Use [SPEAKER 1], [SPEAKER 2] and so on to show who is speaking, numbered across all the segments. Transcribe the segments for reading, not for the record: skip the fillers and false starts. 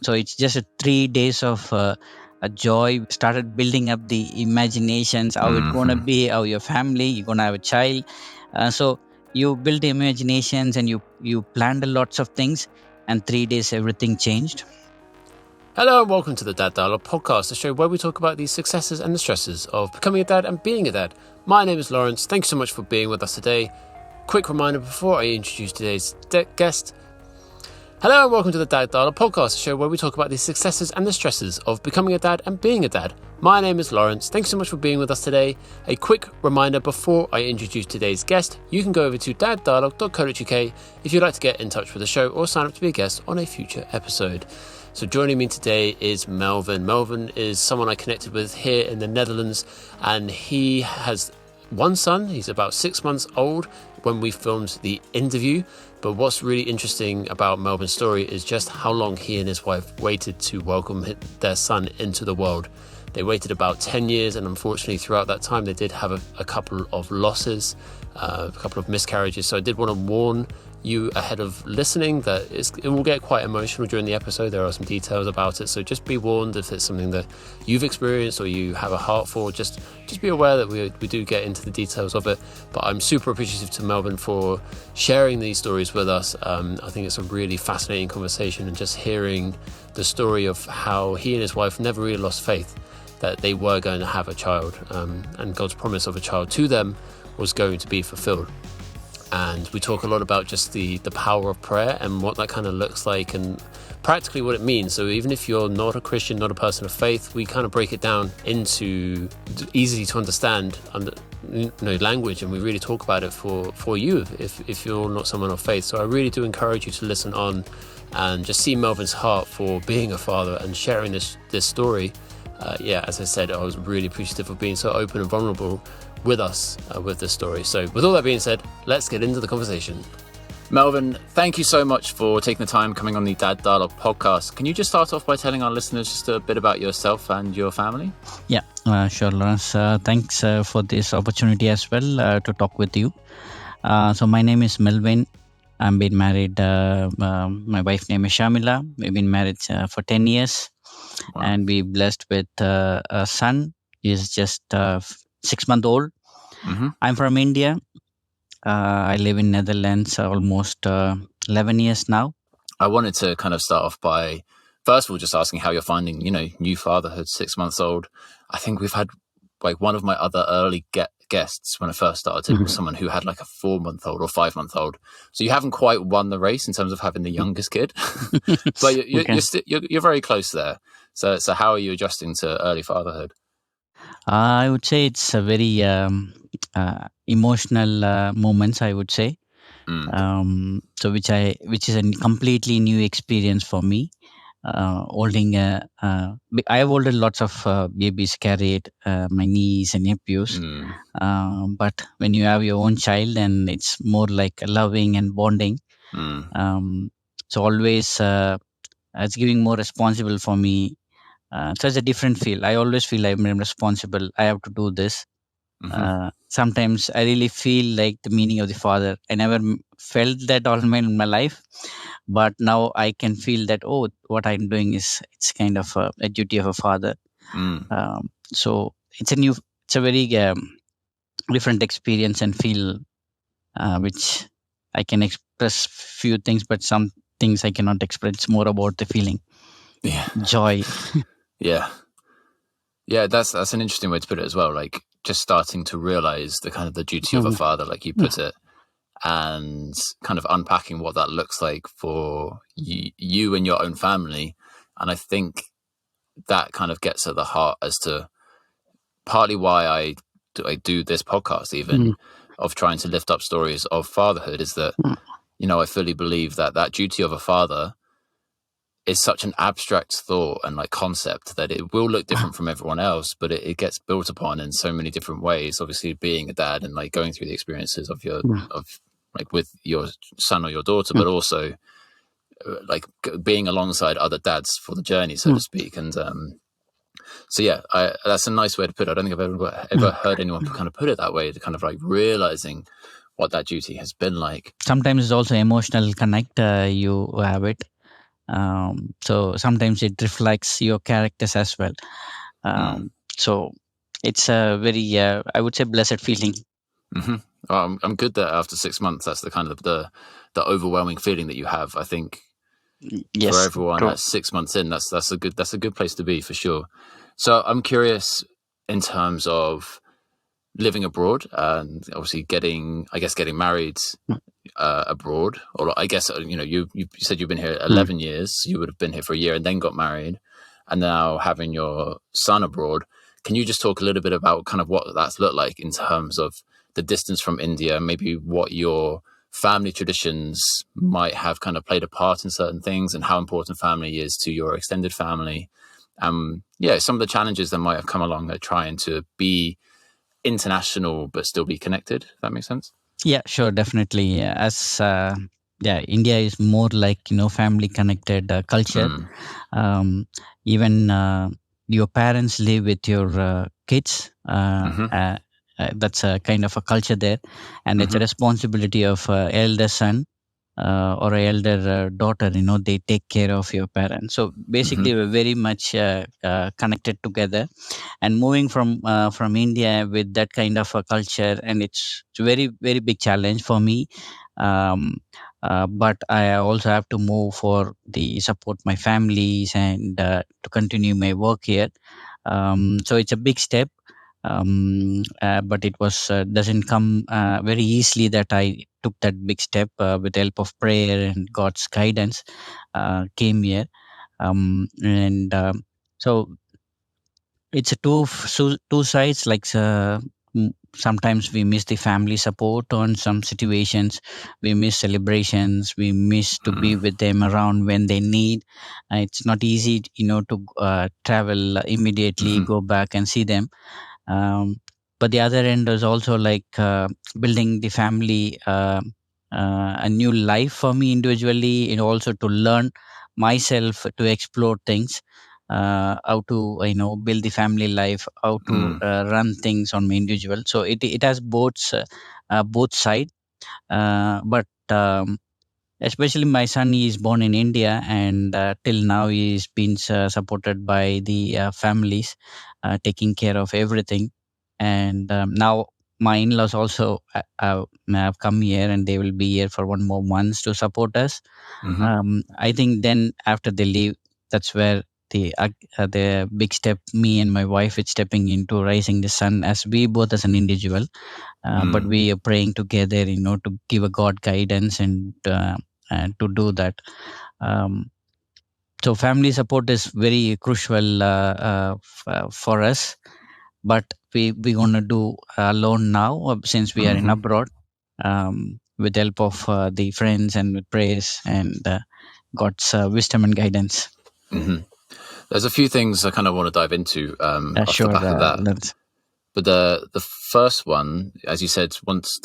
[SPEAKER 1] So it's just 3 days of a joy. Started building up the imaginations, how it's gonna
[SPEAKER 2] Mhm.
[SPEAKER 1] be, how your family, you're gonna have a child. So you build the imaginations and you planned a lots of things, and 3 days everything changed.
[SPEAKER 2] Hello and welcome to the Dad Dialogue Podcast, the show where we talk about the successes and the stresses of becoming a dad and being a dad. My name is Laurence. Thanks so much for being with us today. Quick reminder before I introduce today's guest. Hello and welcome to the Dad Dialogue Podcast, the show where we talk about the successes and the stresses of becoming a dad and being a dad. My name is Laurence. Thanks so much for being with us today. A quick reminder before I introduce today's guest, you can go over to daddialogue.co.uk if you'd like to get in touch with the show or sign up to be a guest on a future episode. So joining me today is Melvin. Melvin is someone I connected with here in the Netherlands, and he has one son. He's about 6 months old when we filmed the interview. But what's really interesting about Melvin's story is just how long he and his wife waited to welcome their son into the world. They waited about 10 years, and unfortunately throughout that time they did have a couple of losses, a couple of miscarriages. So I did want to warn you ahead of listening that it will get quite emotional during the episode. There are some details about it, so just be warned if it's something that you've experienced or you have a heart for. Just be aware that we do get into the details of it. But I'm super appreciative to Melvin for sharing these stories with us. I think it's a really fascinating conversation, and just hearing the story of how he and his wife never really lost faith that they were going to have a child, and God's promise of a child to them was going to be fulfilled. And we talk a lot about just the power of prayer and what that kind of looks like and practically what it means. So even if you're not a Christian, not a person of faith, we kind of break it down into easy to understand language, and we really talk about it for you if you're not someone of faith. So I really do encourage you to listen on and just see Melvin's heart for being a father and sharing this story. As I said, I was really appreciative of being so open and vulnerable with us with this story. So with all that being said, let's get into the conversation. Melvin, thank you so much for taking the time coming on the Dad Dialogue podcast. Can you just start off by telling our listeners just a bit about yourself and your family?
[SPEAKER 1] Yeah, sure, Laurence. Thanks for this opportunity as well to talk with you. So my name is Melvin. I'm been married. My wife name is Shamila. We've been married for 10 years. Wow. And we blessed with a son. He's just 6 months old. Mm-hmm. I'm from India. I live in Netherlands almost 11 years now.
[SPEAKER 2] I wanted to kind of start off by, first of all, just asking how you're finding, new fatherhood, 6 months old. I think we've had like one of my other early guests when I first started was someone who had like a 4-month-old or 5-month-old. So you haven't quite won the race in terms of having the youngest kid, but you're very close there. So how are you adjusting to early fatherhood?
[SPEAKER 1] I would say it's a very emotional moments, I would say. So which is a completely new experience for me. Holding I have holded lots of babies, carried my niece and nephews. But when you have your own child, and it's more like loving and bonding. So always it's giving more responsible for me. So it's a different feel. I always feel I'm responsible. I have to do this. Sometimes I really feel like the meaning of the father. I never felt that all in my life, but now I can feel that, what I'm doing it's kind of a duty of a father. So it's a very different experience and feel, which I can express few things, but some things I cannot express. It's more about the feeling, joy.
[SPEAKER 2] Yeah, that's an interesting way to put it as well. Like just starting to realize the kind of the duty of a father, like you put it, and kind of unpacking what that looks like for you and your own family. And I think that kind of gets at the heart as to partly why I do this podcast, even of trying to lift up stories of fatherhood, is that, I fully believe that duty of a father is such an abstract thought and like concept that it will look different from everyone else, but it gets built upon in so many different ways. Obviously being a dad and like going through the experiences of like with your son or your daughter, but also like being alongside other dads for the journey, so to speak. And so yeah, that's a nice way to put it. I don't think I've ever heard anyone kind of put it that way, to kind of like realizing what that duty has been like.
[SPEAKER 1] Sometimes it's also emotional connect. You have it. So sometimes it reflects your characters as well. So it's a very, I would say, blessed feeling.
[SPEAKER 2] Mm-hmm. I'm good that after 6 months, that's the kind of the overwhelming feeling that you have. I think for
[SPEAKER 1] Yes,
[SPEAKER 2] everyone
[SPEAKER 1] true.
[SPEAKER 2] at 6 months in, that's a good place to be for sure. So I'm curious in terms of living abroad and obviously getting married abroad, or I guess you said you've been here
[SPEAKER 1] Mm.
[SPEAKER 2] 11 years. So you would have been here for a year and then got married, and now having your son abroad. Can you just talk a little bit about kind of what that's looked like in terms of the distance from India, maybe what your family traditions might have kind of played a part in certain things, and how important family is to your extended family? Yeah, some of the challenges that might have come along at trying to be international but still be connected. If that makes sense.
[SPEAKER 1] Yeah, sure, definitely. As yeah, India is more like family connected culture.
[SPEAKER 2] Mm,
[SPEAKER 1] Um, Even your parents live with your kids.
[SPEAKER 2] mm-hmm,
[SPEAKER 1] That's a kind of a culture there, and it's a
[SPEAKER 2] mm-hmm,
[SPEAKER 1] responsibility of elder son or a elder daughter. They take care of your parents. So
[SPEAKER 2] mm-hmm,
[SPEAKER 1] basically, we're very much connected together. And moving from India with that kind of a culture, and it's a very very big challenge for me. Um, but I also have to move for the support my families and to continue my work here. So it's a big step, but it was doesn't come very easily that I took that big step with the help of prayer and God's guidance. Came here, and so it's a two sides. Like sometimes we miss the family support on some situations. We miss celebrations. We miss to be with them around when they need. It's not easy, to travel immediately,
[SPEAKER 2] mm-hmm,
[SPEAKER 1] go back and see them. But the other end is also like building the family, a new life for me individually, and also to learn myself to explore things, how to build the family life, how to
[SPEAKER 2] mm,
[SPEAKER 1] run things on my individual. So it has both side. But especially my son, he is born in India, and till now he's been supported by the families, taking care of everything. And now my in-laws also have come here, and they will be here for 1 more month to support us.
[SPEAKER 2] mm-hmm,
[SPEAKER 1] I think then after they leave, that's where the big step me and my wife is stepping into raising the son, as we both as an individual, but
[SPEAKER 2] mm,
[SPEAKER 1] we are praying together, to give a God guidance, and to do that. Um, so family support is very crucial for us, but we gonna do alone now, since we are in
[SPEAKER 2] mm-hmm,
[SPEAKER 1] abroad, with help of the friends and with prayers and God's wisdom and guidance.
[SPEAKER 2] mm-hmm. There's a few things I kind of want to dive into off the
[SPEAKER 1] Sure,
[SPEAKER 2] back of that.
[SPEAKER 1] Lance.
[SPEAKER 2] But the first one, as you said, once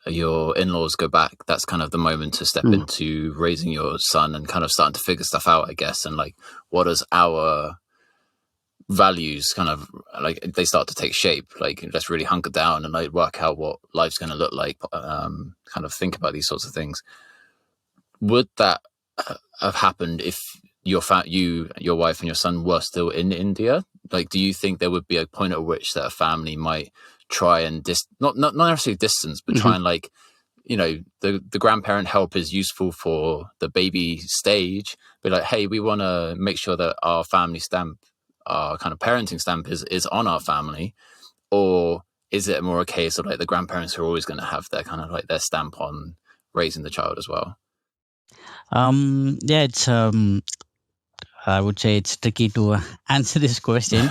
[SPEAKER 2] your in-laws go back, that's kind of the moment to step
[SPEAKER 1] Mm.
[SPEAKER 2] into raising your son and kind of starting to figure stuff out, I guess. And like, what does our values kind of like, they start to take shape? Like, let's really hunker down and like work out what life's going to look like. Kind of think about these sorts of things. Would that have happened if your wife and your son were still in India? Like, do you think there would be a point at which that a family might try and not necessarily distance, but try
[SPEAKER 1] Mhm.
[SPEAKER 2] and like, the grandparent help is useful for the baby stage, but like, hey, we want to make sure that our family stamp, our kind of parenting stamp is on our family? Or is it more a case of like the grandparents are always going to have their kind of like their stamp on raising the child as well?
[SPEAKER 1] Yeah, it's I would say it's tricky to answer this question.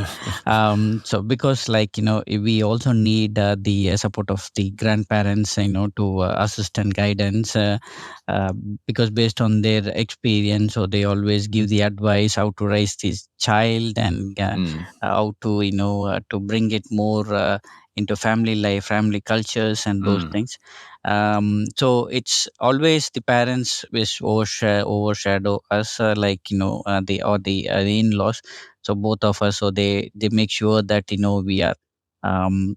[SPEAKER 1] So because, like, we also need the support of the grandparents, to assist and guidance, uh, because based on their experience, so they always give the advice how to raise this child, and
[SPEAKER 2] Mm,
[SPEAKER 1] how to to bring it more into family life, family cultures, and those
[SPEAKER 2] mm,
[SPEAKER 1] things. So it's always the parents which overshadow us, like, the in-laws. So both of us, so they make sure that we are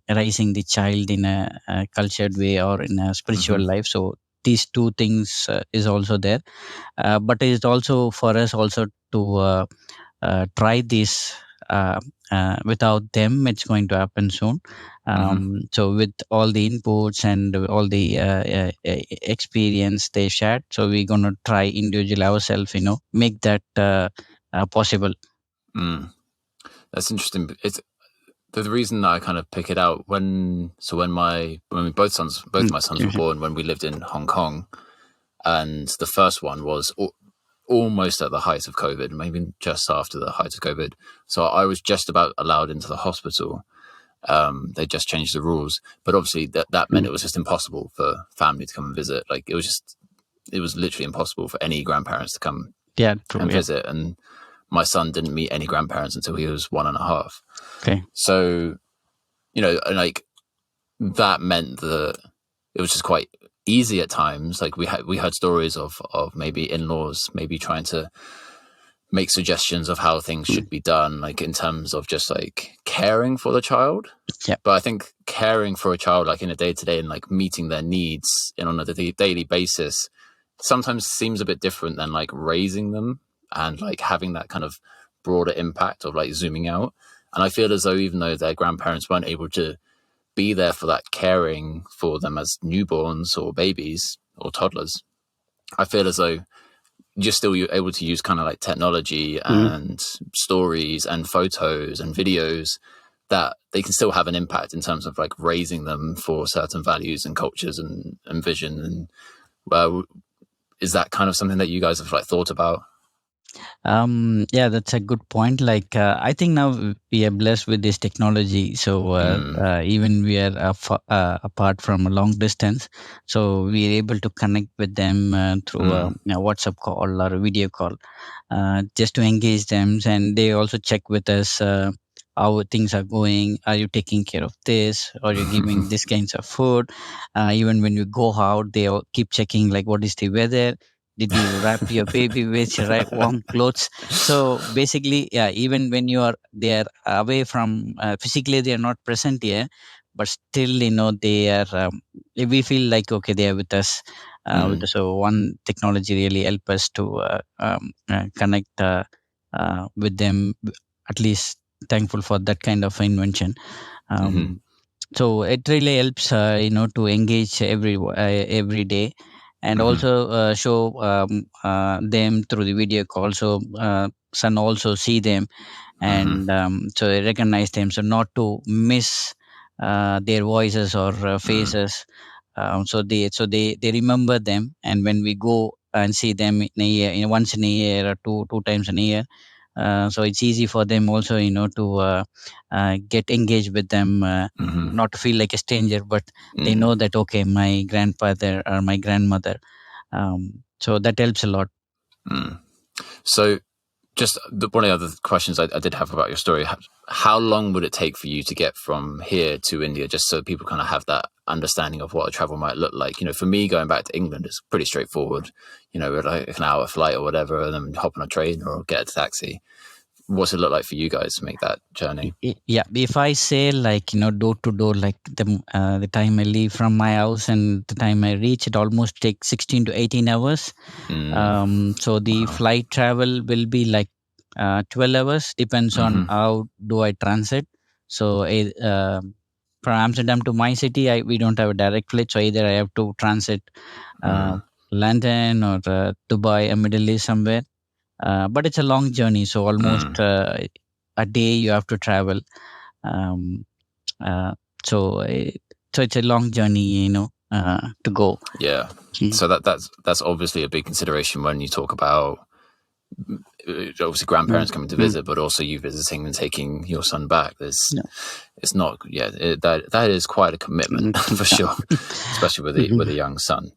[SPEAKER 1] raising the child in a cultured way or in a spiritual
[SPEAKER 2] mm-hmm,
[SPEAKER 1] life. So these two things is also there, but it's also for us also to try this. Without them, it's going to happen soon. So with all the inputs and all the experience they shared, so we're gonna try individually ourselves, make that possible.
[SPEAKER 2] That's interesting. It's the reason that I kind of pick it out when both my sons were born when we lived in Hong Kong, and the first one was almost at the height of COVID, maybe just after the height of COVID. So I was just about allowed into the hospital. They just changed the rules, but obviously that meant it was just impossible for family to come and visit. Like it was literally impossible for any grandparents to come and visit. And my son didn't meet any grandparents until he was 1.5.
[SPEAKER 1] Okay.
[SPEAKER 2] So, and like that meant that it was just quite easy at times. Like we heard stories of maybe in-laws maybe trying to make suggestions of how things should be done, like in terms of just like caring for the child.
[SPEAKER 1] Yeah.
[SPEAKER 2] But I think caring for a child, like in a day-to-day and like meeting their needs on a daily basis, sometimes seems a bit different than like raising them and like having that kind of broader impact of like zooming out. And I feel as though even though their grandparents weren't able to be there for that caring for them as newborns or babies or toddlers, I feel as though you're still able to use kind of like technology and stories and photos and videos that they can still have an impact in terms of like raising them for certain values and cultures and vision. And is that kind of something that you guys have like thought about?
[SPEAKER 1] Yeah, that's a good point. Like, I think now we are blessed with this technology. So even we are apart from a long distance, so we are able to connect with them through a WhatsApp call or a video call, just to engage them. And they also check with us how things are going. Are you taking care of this? Are you giving this kinds of food? Even when you go out, they all keep checking like what is the weather. Did you wrap your baby with right warm clothes? So basically, yeah, even when they are away from physically, they are not present here, but still, they are. We feel like okay, they are with us. So one technology really help us to connect with them. At least thankful for that kind of invention. So it really helps, to engage every day, and also show them through the video call. So son also see them, and so I recognize them. So not to miss their voices or faces. So they remember them, and when we go and see them in a year, once in a year or two times in a year, so it's easy for them also, to get engaged with them, not to feel like a stranger, but they know that okay, my grandfather or my grandmother. So that helps a lot.
[SPEAKER 2] So just one of the other questions I did have about your story, how long would it take for you to get from here to India, just so people kind of have that understanding of what a travel might look like? For me, going back to England is pretty straightforward, like an hour flight or whatever, and then hop on a train or get a taxi. What's it look like for you guys to make that journey?
[SPEAKER 1] Yeah, if I say like door to door, like the time I leave from my house and the time I reach, it almost takes 16 to 18 hours. So the flight travel will be like 12 hours, depends on how do I transit. So from Amsterdam to my city, we don't have a direct flight, so either I have to transit London or Dubai or Middle East somewhere. But it's a long journey, so almost a day you have to travel. So it's a long journey, to go.
[SPEAKER 2] Yeah. So that's obviously a big consideration when you talk about obviously grandparents coming to visit, but also you visiting and taking your son back. It's not, that is quite a commitment for sure, especially with a young son.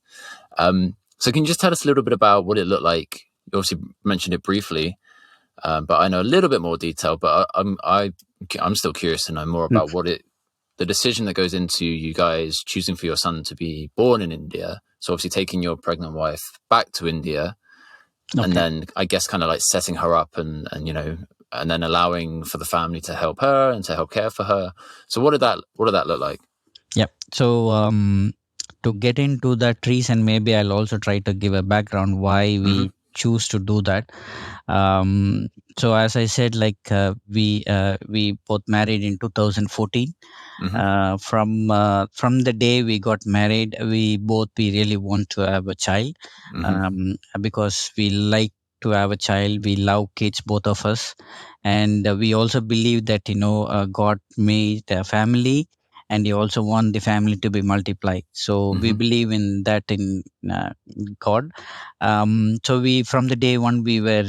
[SPEAKER 2] So can you just tell us a little bit about what it looked like? You obviously mentioned it briefly, but I know a little bit more detail. But I'm still curious to know more about the decision that goes into you guys choosing for your son to be born in India. So obviously taking your pregnant wife back to India, and then I guess kind of like setting her up and then allowing for the family to help her and to help care for her. So what did that look like?
[SPEAKER 1] Yep. So to get into that reason, maybe I'll also try to give a background why
[SPEAKER 2] Mm-hmm.
[SPEAKER 1] we choose to do that. Um, so as I said, like we both married in 2014.
[SPEAKER 2] Mm-hmm.
[SPEAKER 1] From the day we got married, we really want to have a child,
[SPEAKER 2] Mm-hmm.
[SPEAKER 1] because we like to have a child. We love kids, both of us, and we also believe that God made a family, and He also want the family to be multiplied. So we
[SPEAKER 2] Mm-hmm.
[SPEAKER 1] believe in that in God. So we from the day one we were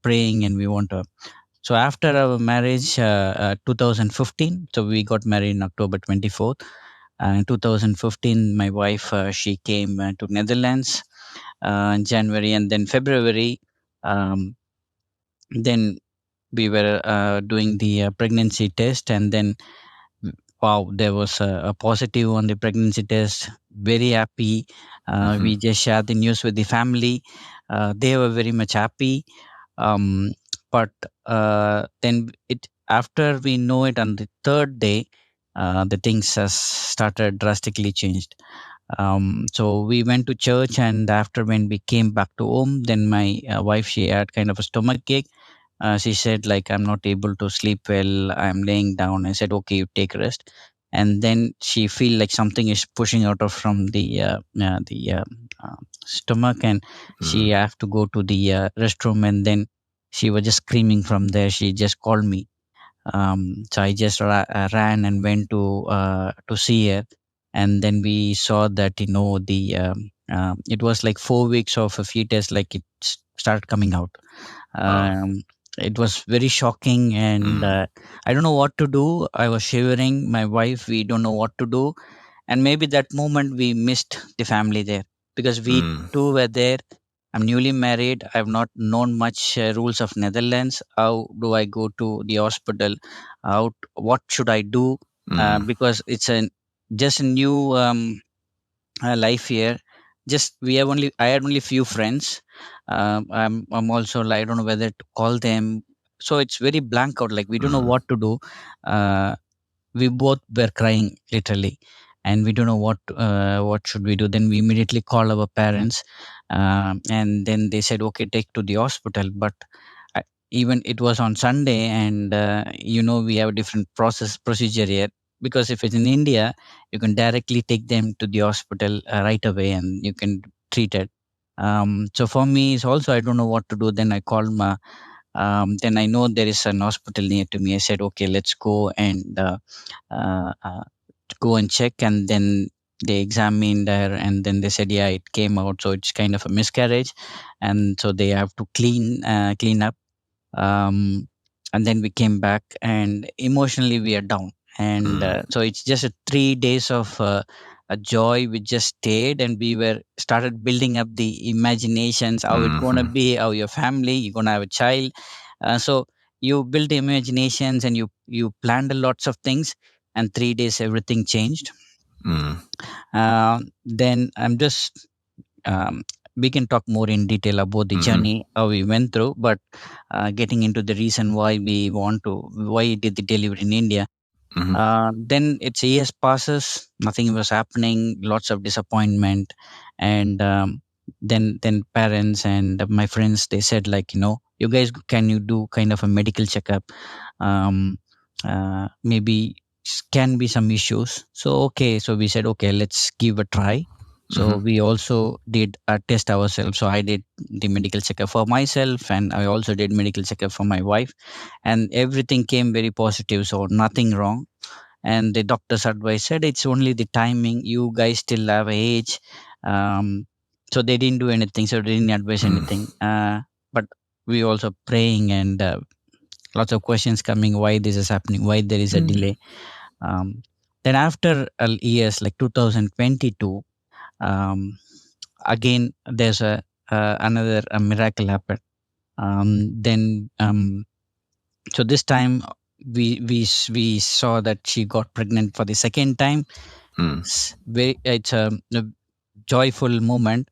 [SPEAKER 1] praying, and we want to. So after our marriage, 2015, so we got married in October 24th. In 2015, my wife, she came to Netherlands in January, and then February. Um, then we were doing the pregnancy test, and then wow, there was a positive on the pregnancy test. Very happy.
[SPEAKER 2] Mm-hmm.
[SPEAKER 1] We just shared the news with the family. They were very much happy. um, but then it after we know it on the third day, the things has started drastically changed. So we went to church, and after when we came back to home, then my wife, she had kind of a stomach ache. She said like, I'm not able to sleep well, I'm laying down. I said, okay, you take rest. And then she feel like something is pushing out of from the stomach, and she have to go to the restroom. And then she was just screaming from there. She just called me. So I just ran and went to see her. And then we saw that it was like 4 weeks of a fetus, like it started coming out.
[SPEAKER 2] Wow.
[SPEAKER 1] It was very shocking, and
[SPEAKER 2] Mm.
[SPEAKER 1] I don't know what to do. I was shivering. My wife, we don't know what to do. And maybe that moment we missed the family there, because we
[SPEAKER 2] Mm.
[SPEAKER 1] two were there. I'm newly married. I've not known much rules of Netherlands. How do I go to the hospital? What should I do?
[SPEAKER 2] Mm.
[SPEAKER 1] Because it's just a new life here. Just we have only I had only few friends. I'm also like, I don't know whether to call them. So it's very blank out. Like we don't know
[SPEAKER 2] Mm.
[SPEAKER 1] what to do. We both were crying literally, and we don't know what should we do. Then we immediately call our parents, and then they said, okay, take to the hospital. But I, even it was on Sunday, and we have a different procedure here, because if it's in India, you can directly take them to the hospital right away, and you can treat it. So for me, it's also, I don't know what to do. Then I called my then I know there is an hospital near to me. I said, okay, let's go and uh, uh, go and check. And then they examined her, and then they said, yeah, it came out, so it's kind of a miscarriage, and so they have to clean up. um, and then we came back, and emotionally we are down. And
[SPEAKER 2] Mm.
[SPEAKER 1] so it's just a 3 days of a joy. We just stayed, and we were started building up the imaginations, how it's gonna
[SPEAKER 2] Mm-hmm.
[SPEAKER 1] be, how your family, you're gonna have a child. So you build the imaginations, and you planned a lots of things, and 3 days everything changed.
[SPEAKER 2] Mm.
[SPEAKER 1] Then I'm just we can talk more in detail about the
[SPEAKER 2] Mm-hmm.
[SPEAKER 1] journey how we went through, but getting into the reason why we did the delivery in India.
[SPEAKER 2] Mm-hmm.
[SPEAKER 1] Then it's years passes, nothing was happening, lots of disappointment. And then parents and my friends, they said like, you guys, can you do kind of a medical checkup? Maybe can be some issues. So okay, so we said, okay, let's give a try. So
[SPEAKER 2] Mm-hmm.
[SPEAKER 1] we also did a test ourselves. So I did the medical checkup for myself, and I also did medical checkup for my wife, and everything came very positive. So nothing wrong. And the doctor's advice said it's only the timing. You guys still have age. Um, so they didn't do anything. So they didn't advise
[SPEAKER 2] Mm.
[SPEAKER 1] anything. But we also praying, and lots of questions coming. Why this is happening? Why there is a
[SPEAKER 2] Mm.
[SPEAKER 1] delay? Um, then after years like 2022, um, again there's another a miracle happened. Then so this time we saw that she got pregnant for the second time.
[SPEAKER 2] Mm.
[SPEAKER 1] It's a joyful moment.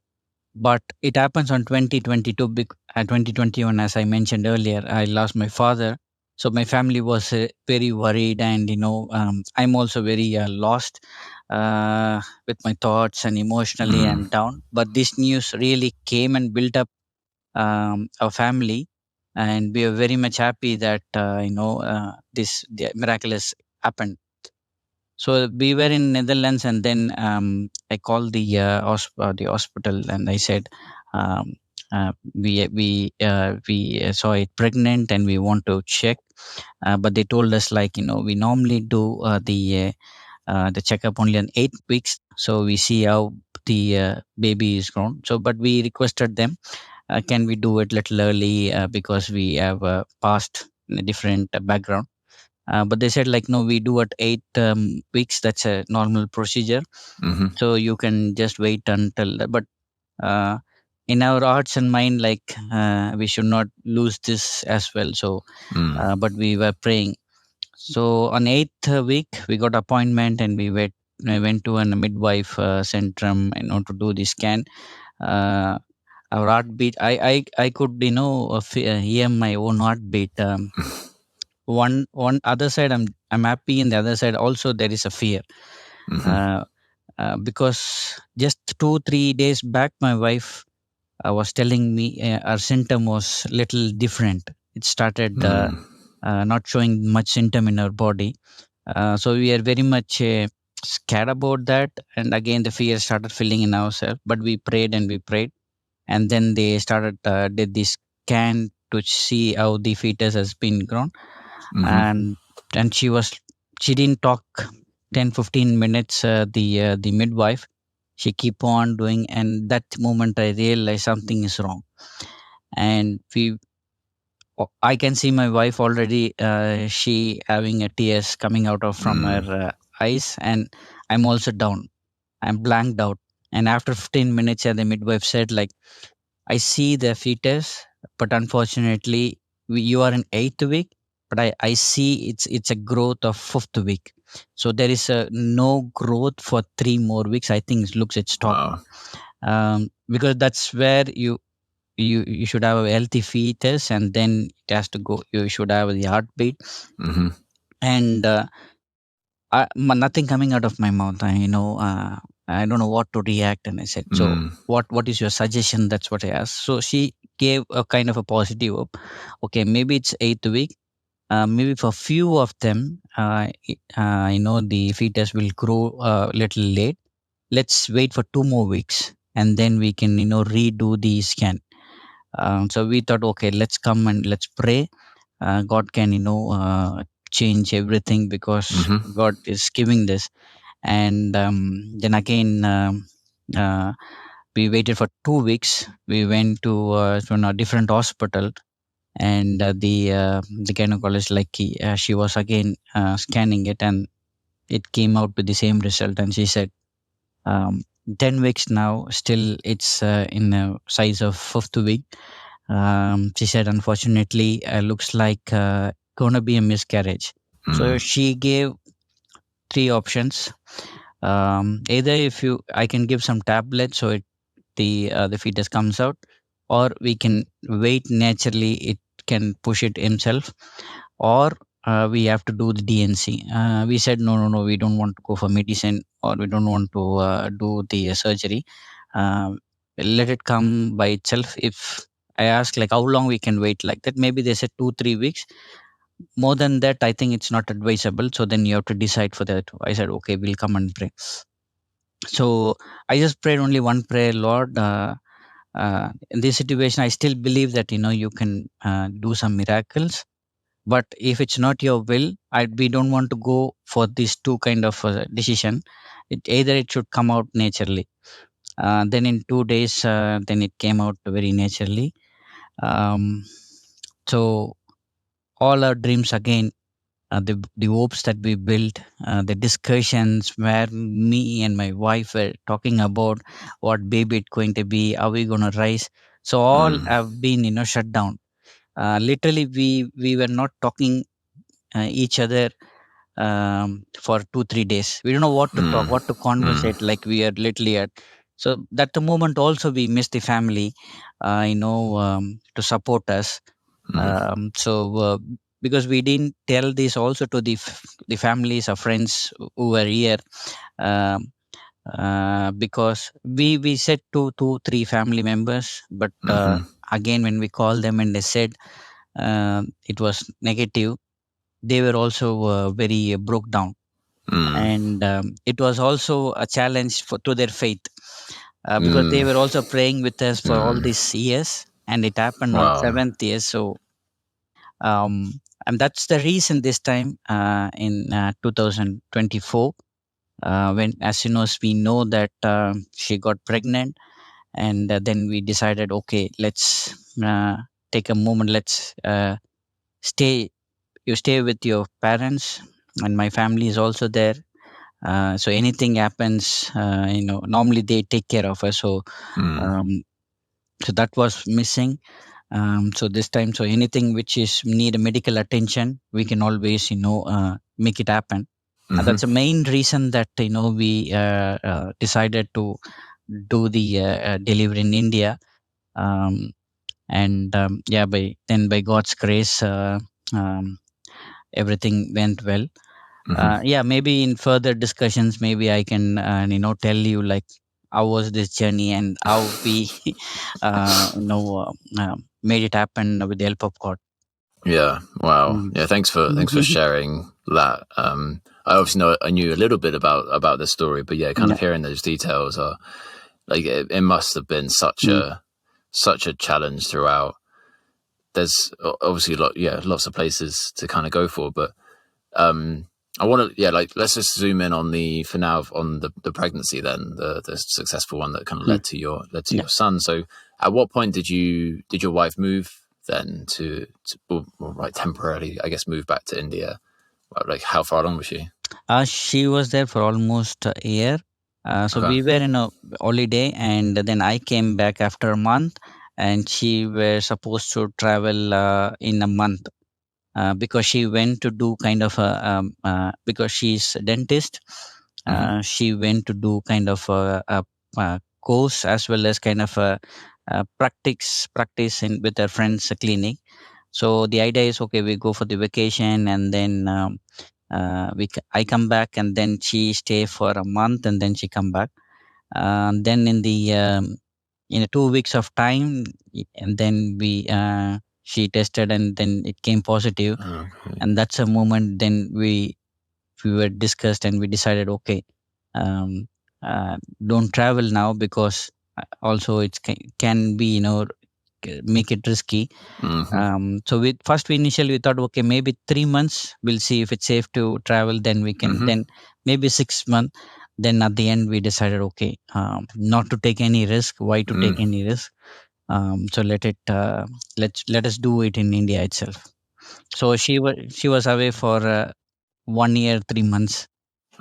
[SPEAKER 1] But it happens on 2022, 2021, as I mentioned earlier, I lost my father. So my family was very worried, and I'm also very lost. with my thoughts, and emotionally
[SPEAKER 2] Mm.
[SPEAKER 1] I'm down. But this news really came and built up our family, and we are very much happy that this the miraculous happened. So we were in Netherlands, and then I called the hospital, and I said, um, we saw it pregnant, and we want to check, but they told us, like, we normally do the checkup only on 8 weeks, so we see how the baby is grown. So, but we requested them, can we do it little early, because we have passed in a different background. But they said, like, no, we do at 8 weeks. That's a normal procedure.
[SPEAKER 2] Mm-hmm.
[SPEAKER 1] So you can just wait until that. But uh, in our hearts and mind, like, we should not lose this as well. So,
[SPEAKER 2] Mm.
[SPEAKER 1] but we were praying. So on eighth week, we got appointment, and I went to a midwife centrum, to do the scan. Uh, our heartbeat, I could, hear my own heartbeat. One other side, I'm happy, and the other side also there is a fear.
[SPEAKER 2] Mm-hmm.
[SPEAKER 1] uh, because just 2 3 days back, my wife was telling me her symptom was little different. It started
[SPEAKER 2] Mm.
[SPEAKER 1] not showing much symptom in her body. So we are very much scared about that, and again the fear started filling in ourselves. But we prayed and we prayed, and then they started did this scan to see how the fetus has been grown.
[SPEAKER 2] Mm-hmm.
[SPEAKER 1] And she didn't talk 10 15 minutes, the midwife. She keep on doing, and that moment I realized something is wrong. And I can see my wife already, she having a tears coming out of from her
[SPEAKER 2] Mm.
[SPEAKER 1] eyes, and I'm also down. I'm blanked out. And after 15 minutes, the midwife said, like, I see the fetus, but unfortunately, you are in eighth week. But I see it's a growth of fifth week. So there is no growth for 3 more weeks. I think it looks it's stopping.
[SPEAKER 2] Wow.
[SPEAKER 1] Because that's where you should have a healthy fetus, and then it has to go. You should have the heartbeat,
[SPEAKER 2] Mm-hmm.
[SPEAKER 1] and nothing coming out of my mouth. I don't know what to react, and I said, so
[SPEAKER 2] Mm.
[SPEAKER 1] what is your suggestion? That's what I asked. So she gave a kind of a positive hope. Okay, maybe it's eighth week. Maybe for few of them, the fetus will grow a little late. Let's wait for 2 more weeks, and then we can redo the scan. So we thought, okay, let's come and let's pray. God can change everything, because
[SPEAKER 2] Mm-hmm.
[SPEAKER 1] God is giving this. And then again, uh, we waited for 2 weeks. We went to a different hospital, and the gynecologist, like, she was again scanning it, and it came out with the same result. And she said, um, 10 weeks now, still it's in a size of fifth week. She said, unfortunately, looks like gonna be a miscarriage. So
[SPEAKER 2] Mm.
[SPEAKER 1] she gave three options. Either, if you I can give some tablets, so the fetus comes out, or we can wait naturally, it can push it himself, or we have to do the DNC. We said, no, no, no, we don't want to go for medicine, or we don't want to do the surgery. uh, Let it come by itself. If I ask, like, how long we can wait, like that, maybe they said 2 3 weeks. More than that, I think it's not advisable. So then you have to decide for that. I said, okay, we'll come and pray. So I just prayed only one prayer, Lord. In this situation, I still believe that you can do some miracles. But if it's not your will, we don't want to go for these two kind of decision. Either it should come out naturally. Then in 2 days, then it came out very naturally. um, so all our dreams again, the hopes that we built, the discussions where me and my wife were talking about what baby it's going to be, are we going to rise, so all
[SPEAKER 2] Mm.
[SPEAKER 1] have been shut down. Literally, we were not talking each other for 2 3 days. We don't know what to talk,
[SPEAKER 2] Mm.
[SPEAKER 1] what to
[SPEAKER 2] Mm.
[SPEAKER 1] conversate, like we are literally at. So that the moment also we miss the family, to support us.
[SPEAKER 2] Mm.
[SPEAKER 1] So because we didn't tell this also to the families or friends who were here. Um, because we said to 2 3 family members, but again when we called them and they said it was negative, they were also very broke down.
[SPEAKER 2] Mm.
[SPEAKER 1] And it was also a challenge for to their faith, because they
[SPEAKER 2] Mm.
[SPEAKER 1] were also praying with us for all
[SPEAKER 2] Mm.
[SPEAKER 1] these years, and it happened on
[SPEAKER 2] Wow.
[SPEAKER 1] 7th year. So and that's the reason this time in 2024, when as soon as we know that she got pregnant, and then we decided, okay, let's take a moment, let's stay you stay with your parents, and my family is also there. So anything happens, normally they take care of us. So
[SPEAKER 2] Mm.
[SPEAKER 1] um, so that was missing. So this time, so anything which is need a medical attention, we can always make it happen. And
[SPEAKER 2] Mm-hmm.
[SPEAKER 1] that's the main reason that we decided to do the delivery in India. um, and yeah, by God's grace, everything went well.
[SPEAKER 2] Mm-hmm.
[SPEAKER 1] Yeah, maybe in further discussions, maybe I can tell you like how was this journey and how we made it happen with the help of God.
[SPEAKER 2] Yeah. Wow.
[SPEAKER 1] Mm.
[SPEAKER 2] Yeah. Thanks for sharing that. I obviously know I knew a little bit about this story, but yeah, kind
[SPEAKER 1] Yeah.
[SPEAKER 2] of hearing those details are like it must have been
[SPEAKER 1] Mm.
[SPEAKER 2] such a challenge throughout. There's obviously lots of places to kind of go for, but I want to like let's just zoom in on for now on the pregnancy, then the successful one that kind of
[SPEAKER 1] Mm.
[SPEAKER 2] led to
[SPEAKER 1] Yeah.
[SPEAKER 2] your son. So at what point did your wife move then like temporarily, I guess, move back to India? Like how far along was she?
[SPEAKER 1] She was there for almost a year. So
[SPEAKER 2] Okay.
[SPEAKER 1] we were in a holiday, and then I came back after a month, and she were supposed to travel in a month, because she went to do kind of because she's a dentist.
[SPEAKER 2] Mm-hmm.
[SPEAKER 1] She went to do kind of a course, as well as kind of a practice in with her friend's clinic. So the idea is, okay, we go for the vacation, and then I come back, and then she stay for a month, and then she come back. Then in a 2 weeks of time, and then we she tested, and then it came positive.
[SPEAKER 2] Okay.
[SPEAKER 1] And that's a moment then we were discussed, and we decided, okay, um, don't travel now, because also it can be make it risky.
[SPEAKER 2] Mm-hmm.
[SPEAKER 1] So we initially we thought, okay, maybe 3 months, we'll see if it's safe to travel, then we can,
[SPEAKER 2] Mm-hmm.
[SPEAKER 1] then maybe 6 months. Then at the end we decided, okay, not to take any risk. Why to take
[SPEAKER 2] Mm.
[SPEAKER 1] any risk? So let us do it in India itself. So she was away for 1 year 3 months.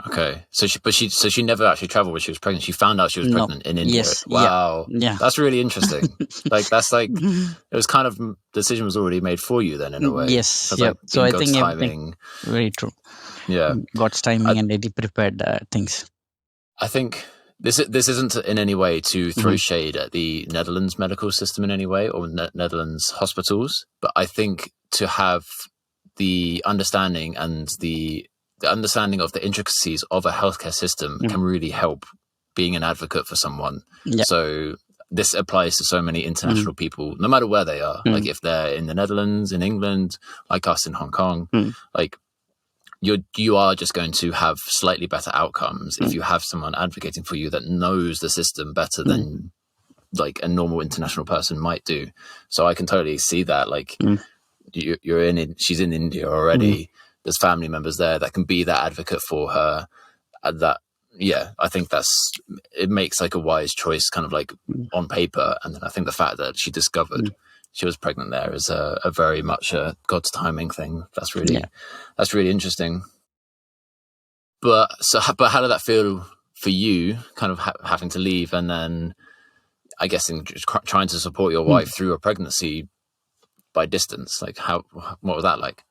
[SPEAKER 2] Okay. So she never actually traveled when she was pregnant. She found out she was
[SPEAKER 1] No.
[SPEAKER 2] pregnant in India.
[SPEAKER 1] Yes. Yeah.
[SPEAKER 2] Wow.
[SPEAKER 1] Yeah.
[SPEAKER 2] That's really interesting. It was kind of the decision was already made for you then in a way.
[SPEAKER 1] Yes.
[SPEAKER 2] Sounds
[SPEAKER 1] Yeah.
[SPEAKER 2] like
[SPEAKER 1] So
[SPEAKER 2] in
[SPEAKER 1] I
[SPEAKER 2] God's
[SPEAKER 1] think everything
[SPEAKER 2] timing.
[SPEAKER 1] very true.
[SPEAKER 2] Yeah.
[SPEAKER 1] God's
[SPEAKER 2] I
[SPEAKER 1] timing, and he prepared things.
[SPEAKER 2] I think this isn't in any way to throw
[SPEAKER 1] Hmm.
[SPEAKER 2] shade at the Netherlands medical system in any way or Netherlands hospitals, but I think to have the understanding and the understanding of the intricacies of a healthcare system
[SPEAKER 1] Mm.
[SPEAKER 2] can really help being an advocate for someone.
[SPEAKER 1] Yeah.
[SPEAKER 2] So this applies to so many
[SPEAKER 1] Mm.
[SPEAKER 2] international people, no matter where they are. Like if they're in the Netherlands, in England, like us in Hong Kong,
[SPEAKER 1] Mm.
[SPEAKER 2] like you are just going to have slightly better outcomes if you have someone advocating for you that knows the system better than like a normal international person might do. So I can totally see that. Like you're she's in India already. There's family members there that can be that advocate for her. That I think it makes like a wise choice, kind of like on paper. And then I think the fact that she discovered she was pregnant there is a very much a God's timing thing. That's
[SPEAKER 1] Yeah.
[SPEAKER 2] really interesting. But how did that feel for you, kind of having to leave, and then I guess in trying to support your wife through a pregnancy by distance? Like what was that like?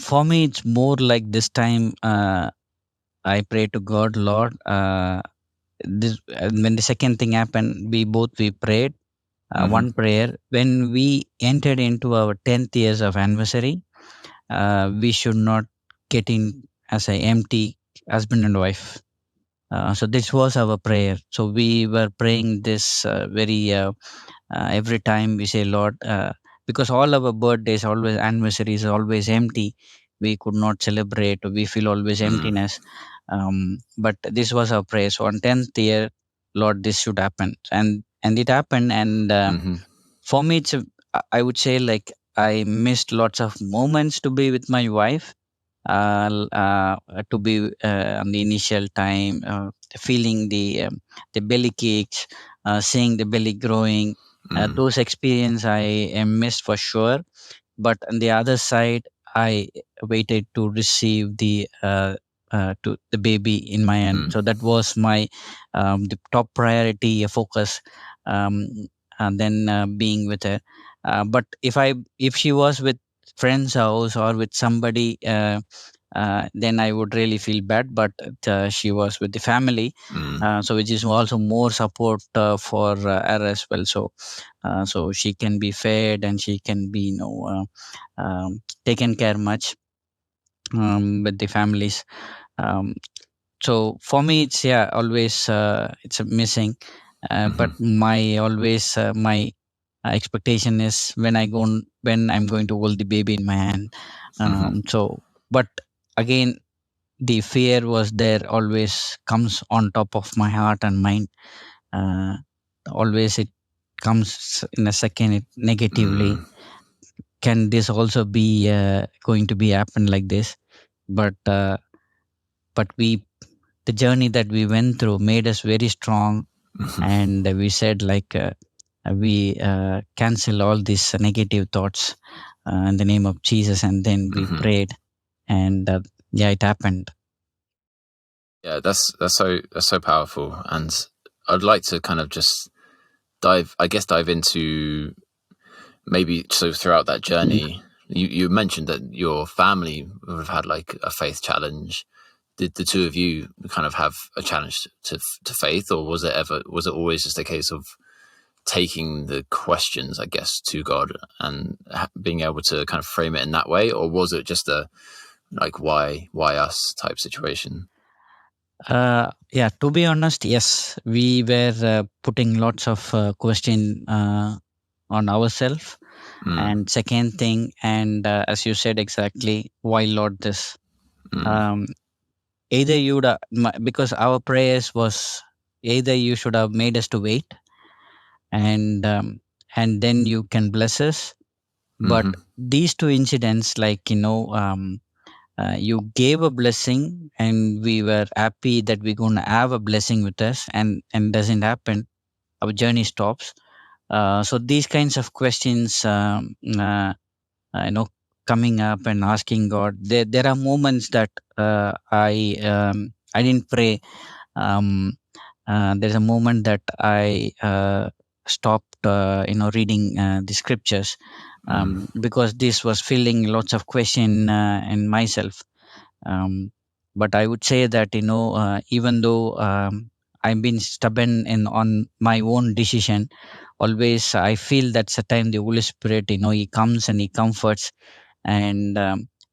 [SPEAKER 1] For me, it's more like this time. I pray to God, Lord. This when the second thing happened, we prayed one prayer when we entered into our 10th years of anniversary. we should not get in as a empty husband and wife. So this was our prayer. So we were praying this very every time we say, Lord, because all our birthdays, always anniversaries, are always empty. We could not celebrate. We feel always
[SPEAKER 2] Mm.
[SPEAKER 1] emptiness. But this was our prayer. So on 10th year, Lord, this should happen, and it happened. And
[SPEAKER 2] Mm-hmm.
[SPEAKER 1] for me, I would say, like, I missed lots of moments to be with my wife, to be on the initial time, feeling the belly cakes, seeing the belly growing.
[SPEAKER 2] Mm.
[SPEAKER 1] Those experience I am missed for sure. But on the other side, I waited to receive to the baby in my hand.
[SPEAKER 2] Mm.
[SPEAKER 1] So that was my the top priority focus. Um, and then being with her. But if she was with friend's house or with somebody, then I would really feel bad. But she was with the family,
[SPEAKER 2] Mm.
[SPEAKER 1] so which is also more support for her as well. So she can be fed and she can be, taken care much with the families. Um, so for me, it's, yeah, always it's a missing.
[SPEAKER 2] Mm-hmm.
[SPEAKER 1] But my expectation is when I'm going to hold the baby in my hand.
[SPEAKER 2] Mm-hmm.
[SPEAKER 1] But again, the fear was there, always comes on top of my heart and mind. uh, Always it comes in a second, it negatively.
[SPEAKER 2] Mm.
[SPEAKER 1] Can this also be going to be happen like this? But uh, but we the journey that we went through made us very strong.
[SPEAKER 2] Mm-hmm.
[SPEAKER 1] And we said, like, we cancel all these negative thoughts in the name of Jesus, and then we
[SPEAKER 2] Mm-hmm.
[SPEAKER 1] prayed. And yeah, it happened.
[SPEAKER 2] Yeah, that's so powerful, and I'd like to kind of just dive into maybe, so throughout that journey, you mentioned that your family have had like a faith challenge. Did the two of you kind of have a challenge to faith, or was it always just a case of taking the questions, I guess, to God and being able to kind of frame it in that way, or was it just a like why us type situation?
[SPEAKER 1] Yeah, to be honest, yes, we were putting lots of question on ourselves.
[SPEAKER 2] Mm.
[SPEAKER 1] And second thing, and as you said exactly, why Lord this?
[SPEAKER 2] Mm.
[SPEAKER 1] Um, Either because our prayers was, either you should have made us to wait, and then you can bless us. But
[SPEAKER 2] Mm-hmm.
[SPEAKER 1] these two incidents, like, you gave a blessing, and we were happy that we're going to have a blessing with us, and doesn't happen, our journey stops. So these kinds of questions, you know coming up and asking God, there are moments that I didn't pray. There's a moment that I stopped, reading the scriptures,
[SPEAKER 2] Mm.
[SPEAKER 1] because this was filling lots of question in myself. But I would say that, even though I've been stubborn in on my own decision, always I feel that's a time the Holy Spirit, he comes and he comforts. And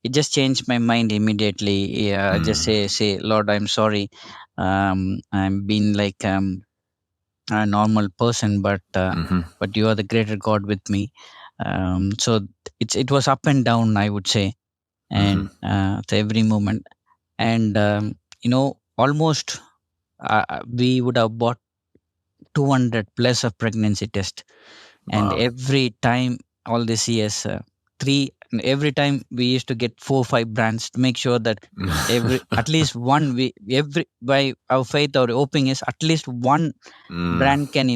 [SPEAKER 1] it just changed my mind immediately. Yeah, I just
[SPEAKER 2] Mm.
[SPEAKER 1] say, Lord, I'm sorry. I'm being like a normal person,
[SPEAKER 2] Mm-hmm.
[SPEAKER 1] but you are the greater God with me. So it was up and down, I would say.
[SPEAKER 2] Mm-hmm.
[SPEAKER 1] And to every moment. And almost we would have bought 200 plus of pregnancy test. And
[SPEAKER 2] Wow.
[SPEAKER 1] every time, all these years, three every time we used to get 4 5 brands to make sure that every at least one, we every by our faith or hoping is at least one
[SPEAKER 2] Mm.
[SPEAKER 1] brand can,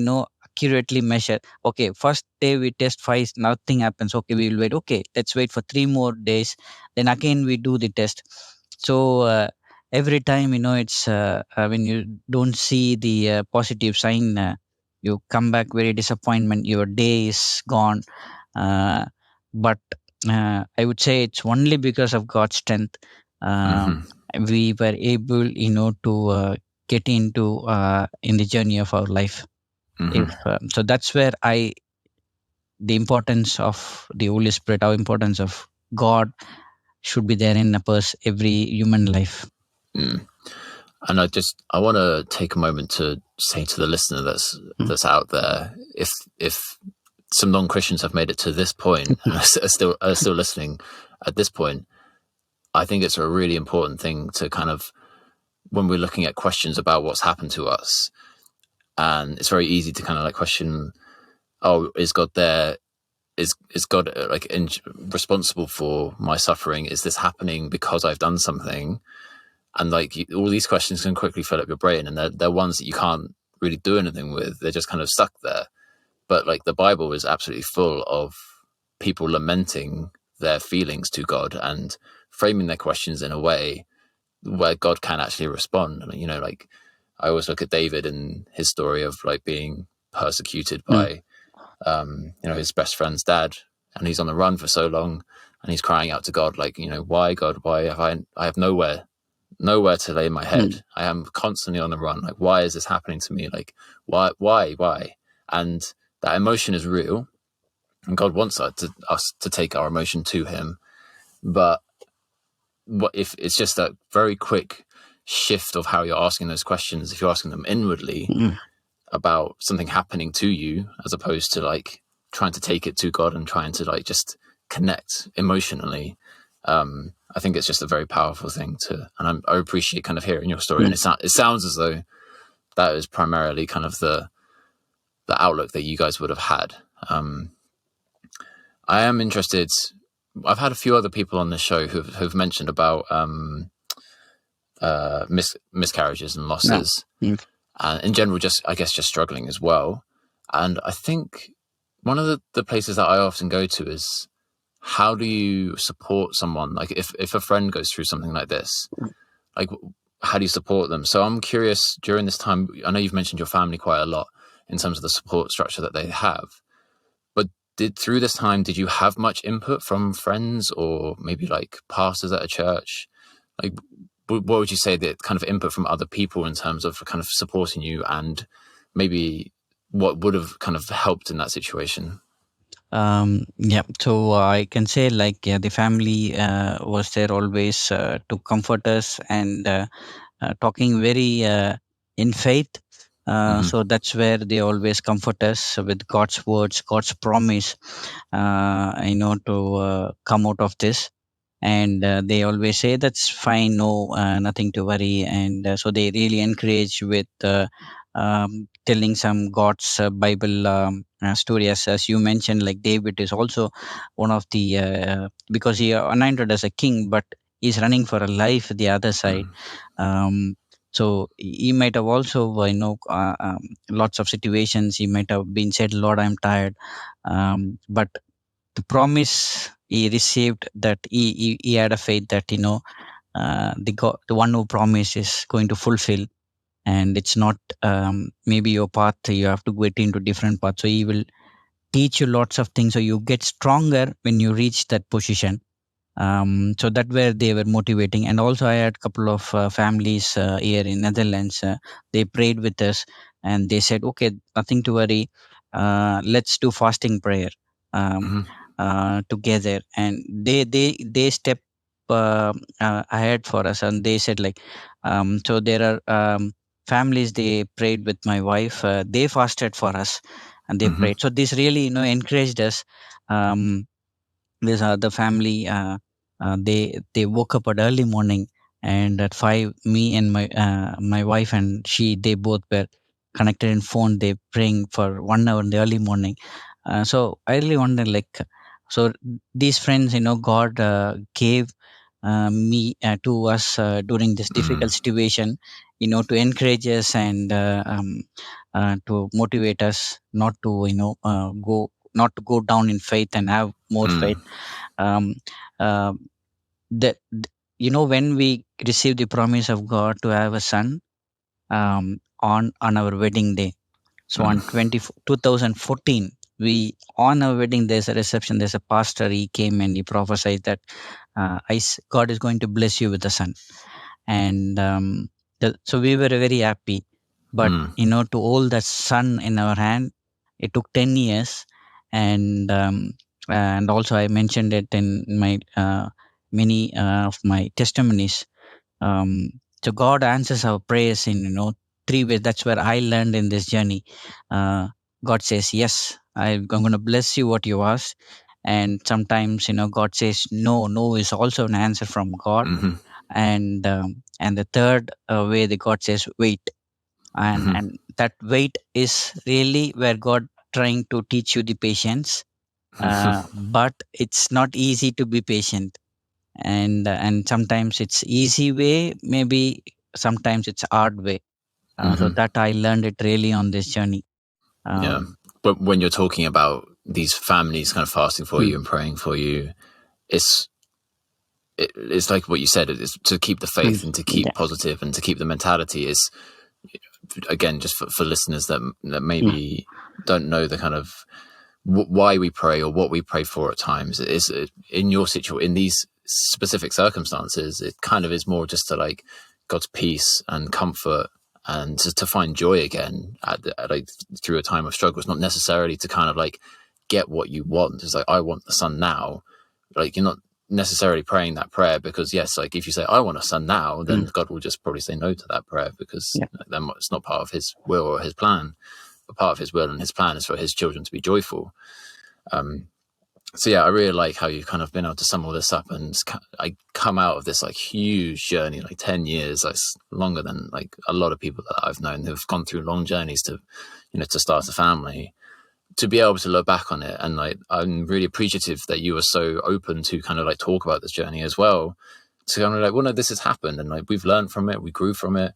[SPEAKER 1] accurately measure. Okay, first day we test five, nothing happens. Okay, we will wait. Okay, let's wait for 3 more days, then again we do the test. So every time, it's when you don't see the positive sign, you come back very disappointment, your day is gone. But I would say it's only because of God's strength. um,
[SPEAKER 2] Mm-hmm.
[SPEAKER 1] we were able, to get into in the journey of our life.
[SPEAKER 2] Mm-hmm.
[SPEAKER 1] If So that's where the importance of the Holy Spirit, our importance of God, should be there in every human life.
[SPEAKER 2] Mm. And I want to take a moment to say to the listener that's out there, if some non-Christians have made it to this point and are still listening at this point, I think it's a really important thing to kind of, when we're looking at questions about what's happened to us, and it's very easy to kind of like question, oh, is God there? Is God responsible for my suffering? Is this happening because I've done something? And all these questions can quickly fill up your brain, and they're ones that you can't really do anything with. They're just kind of stuck there. But the Bible is absolutely full of people lamenting their feelings to God and framing their questions in a way where God can actually respond. And, I always look at David and his story of being persecuted by, his best friend's dad, and he's on the run for so long, and he's crying out to God, why, God, why have I have nowhere to lay my head. I am constantly on the run. Why is this happening to me? Why? And that emotion is real, and God wants us to take our emotion to him. But what if it's just a very quick shift of how you're asking those questions? If you're asking them inwardly about something happening to you, as opposed to trying to take it to God and trying to just connect emotionally, I think it's just a very powerful thing and I appreciate kind of hearing your story. And it sounds as though that is primarily kind of the outlook that you guys would have had. I am interested. I've had a few other people on the show who've mentioned about miscarriages and losses, and in general, just struggling as well. And I think one of the places that I often go to is, how do you support someone? If a friend goes through something like this, how do you support them? So I'm curious, during this time, I know you've mentioned your family quite a lot in terms of the support structure that they have, but through this time, did you have much input from friends or maybe pastors at a church? What would you say the kind of input from other people in terms of kind of supporting you, and maybe what would have kind of helped in that situation?
[SPEAKER 1] So I can say the family was there always to comfort us, and talking very in faith. So that's where they always comfort us with God's words, God's promise, to come out of this. And they always say that's fine, no, nothing to worry. And so they really encourage with telling some God's Bible story, as you mentioned. Like David is also one of the because he anointed as a king, but he's running for a life the other side. So he might have also lots of situations he might have been said, Lord, I'm tired, but the promise he received, that he had a faith that the God, the one who promised, is going to fulfill. And it's not maybe your path, you have to get into different paths, so he will teach you lots of things, so you get stronger when you reach that position. So that where they were motivating. And also I had a couple of families here in Netherlands. They prayed with us, and they said, okay, nothing to worry, let's do fasting prayer together. And they step ahead for us, and they said so there are families, they prayed with my wife, they fasted for us, and they prayed. So this really encouraged us. This other family, they woke up at early morning, and at 5, me and my wife and she, they both were connected in phone, they praying for 1 hour in the early morning. So I really wonder, so these friends, God gave me to us during this difficult situation, to encourage us, and to motivate us not to not to go down in faith and have more faith. um, uh, that when we receive the promise of God to have a son, on our wedding day, so on 2014, we, on our wedding, there's a reception, there's a pastor, he came and he prophesied that God is going to bless you with a son. And so we were very happy. But to hold that son in our hand, it took 10 years. And also I mentioned it in my many of my testimonies. So God answers our prayers in, three ways. That's where I learned in this journey. uh, God says yes, I'm going to bless you what you asked. And sometimes, God says no. No is also an answer from God.
[SPEAKER 2] Mm-hmm.
[SPEAKER 1] And the third way, the God says wait. and
[SPEAKER 2] Mm-hmm.
[SPEAKER 1] and that wait is really where God trying to teach you the patience. But it's not easy to be patient. And sometimes it's easy way, maybe sometimes it's hard way. So
[SPEAKER 2] Mm-hmm.
[SPEAKER 1] that I learned it really on this journey.
[SPEAKER 2] Yeah.
[SPEAKER 1] um,
[SPEAKER 2] But when you're talking about these families kind of fasting for you
[SPEAKER 1] mm,
[SPEAKER 2] and praying for you, it's it's like what you said. It's to keep the
[SPEAKER 1] mm,
[SPEAKER 2] faith and to keep
[SPEAKER 1] yeah,
[SPEAKER 2] positive and to keep the mentality. Is again just for listeners that
[SPEAKER 1] yeah,
[SPEAKER 2] maybe don't know the kind of why we pray or what we pray for at times. Is in your situation, in these specific circumstances, it kind of is more just to like God's peace and comfort and to find joy again at like through a time of struggle. It's not necessarily to kind of like get what you want. It's like, I want the son now. Like, you're not necessarily praying that prayer because, yes, like if you say I want a son now, then
[SPEAKER 1] mm,
[SPEAKER 2] God will just probably say no to that prayer because
[SPEAKER 1] yeah,
[SPEAKER 2] then it's not part of his will or his plan. But part of his will and his plan is for his children to be joyful. So yeah, I really like how you've kind of been able to sum all this up, and I come out of this like huge journey, like 10 years, like longer than like a lot of people that I've known who've gone through long journeys to, to start a family, to be able to look back on it. And like, I'm really appreciative that you were so open to kind of like talk about this journey as well, to kind of like, well, no, this has happened and like we've learned from it, we grew from it.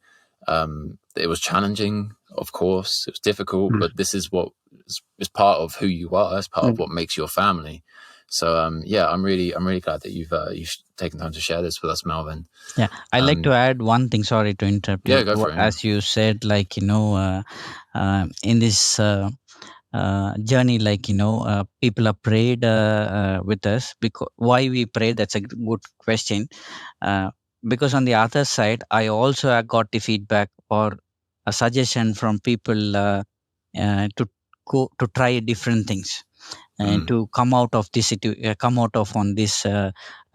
[SPEAKER 2] It was challenging, of course, it was difficult,
[SPEAKER 1] mm,
[SPEAKER 2] but this is what is part of who you are. It's part of
[SPEAKER 1] mm,
[SPEAKER 2] what makes your family. So yeah, I'm really glad that you've taken time to share this with us, Melvin.
[SPEAKER 1] yeah. I like to add one thing. Sorry to interrupt
[SPEAKER 2] Yeah,
[SPEAKER 1] you.
[SPEAKER 2] go for it. Yeah.
[SPEAKER 1] As you said, like, in this journey, like, people have prayed with us. Because why we pray, that's a good question. uh, because on the other side, I also got the feedback or a suggestion from people, to go to try different things and
[SPEAKER 2] Mm,
[SPEAKER 1] to come out of this come out of on these